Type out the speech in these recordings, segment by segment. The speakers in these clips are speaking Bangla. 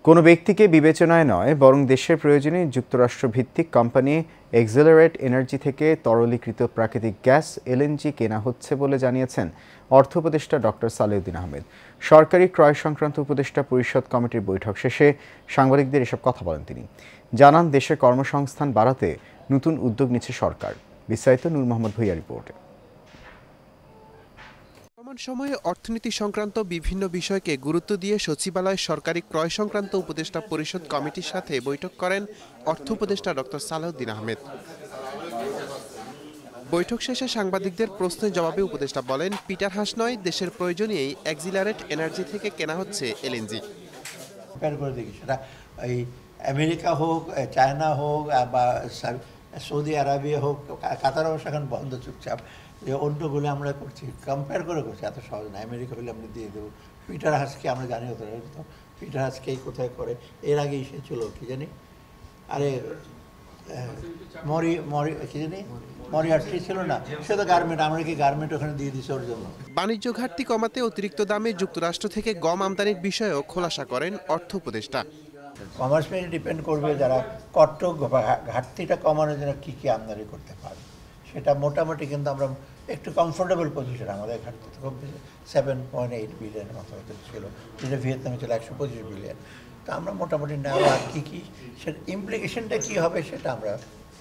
কোনো ব্যক্তিকে বিবেচনায় নয় বরং দেশের প্রয়োজনে যুক্তরাষ্ট্রভিত্তিক কোম্পানি এক্সেলারেট এনার্জি থেকে তরলীকৃত প্রাকৃতিক গ্যাস এলএনজি কেনা হচ্ছে বলে জানিয়েছেন অর্থ উপদেষ্টা ডক্টর সালেউদ্দিন আহমেদ। সরকারি ক্রয় সংক্রান্ত উপদেষ্টা পরিষদ কমিটির বৈঠক শেষে সাংবাদিকদের এসব কথা বলেন তিনি। জানান, দেশে কর্মসংস্থান বাড়াতে নতুন উদ্যোগ নিচ্ছে সরকার। বিস্তারিত নূর মোহাম্মদ ভূঁইয়া রিপোর্টে। বর্তমান সময়ে অর্থনীতি সংক্রান্ত বিভিন্ন বিষয়কে গুরুত্ব দিয়ে সচিবালয় সরকারি ক্রয় সংক্রান্ত উপদেষ্টা পরিষদ কমিটির সাথে বৈঠক করেন অর্থ উপদেষ্টা ডক্টর সালেউদ্দিন আহমেদ। বৈঠক শেষে সাংবাদিকদের প্রশ্নের জবাবে উপদেষ্টা বলেন, পিটার হাঁস নয়, দেশের প্রয়োজনেই এক্সিলারেট এনার্জি থেকে কেনা হচ্ছে এলএনজি। সেটা এই আমেরিকা হোক, চায়না হোক বা সৌদি আরবিয়া হোক, কাতার অবশ্য এখন বন্ধ চুপচাপ, যে অন্যগুলো আমরা করছি, কম্পেয়ার করে করছি, এত সহজ না। আমেরিকা হলে আমরা দিয়ে দেবো। পিটার হাসকে আমরা জানি হতো, পিটার হাসকেই কোথায় করে, এর আগেই সে ছিল কি জানি, আরে কি জানি মরিয়ার্টি ছিল না, সে তো গার্মেন্ট, আমরা কি গার্মেন্ট ওখানে দিয়ে দিচ্ছি ওর জন্য। বাণিজ্য ঘাটতি কমাতে অতিরিক্ত দামে যুক্তরাষ্ট্র থেকে গম আমদানির বিষয়েও খোলাসা করেন অর্থ উপদেষ্টা। কমার্স মেনে ডিপেন্ড করবে যারা কট্টক ঘাটতিটা কমানোর জন্য কী কী আমদানি করতে পারে, সেটা মোটামুটি কিন্তু আমরা একটু কমফোর্টেবল পজিশন। আমাদের ঘাটতি খুব বেশি 7.8 বিলিয়ন মতো ছিল, যেটা ভিয়েতনামে ছিল 125 বিলিয়ন। তো আমরা মোটামুটি নেওয়া কী কী সেটা ইমপ্লিকেশনটা কী হবে সেটা আমরা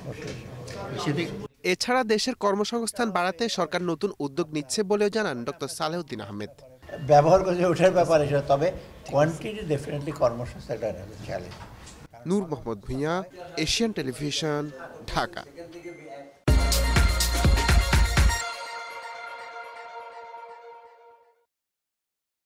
অবশ্যই। এছাড়া দেশের কর্মসংস্থান বাড়াতে সরকার নতুন উদ্যোগ নিচ্ছে বলেও জানান ডক্টর সালেউদ্দিন আহমেদ। ব্যবহার করে ওঠার ব্যাপারে সেটা, তবে কোয়ান্টিটি ডেফিনেটলি কর্মসংস্থানটা চ্যালেঞ্জ। নূর মোহাম্মদ ভূঁইয়া, এশিয়ান টেলিভিশন, ঢাকা।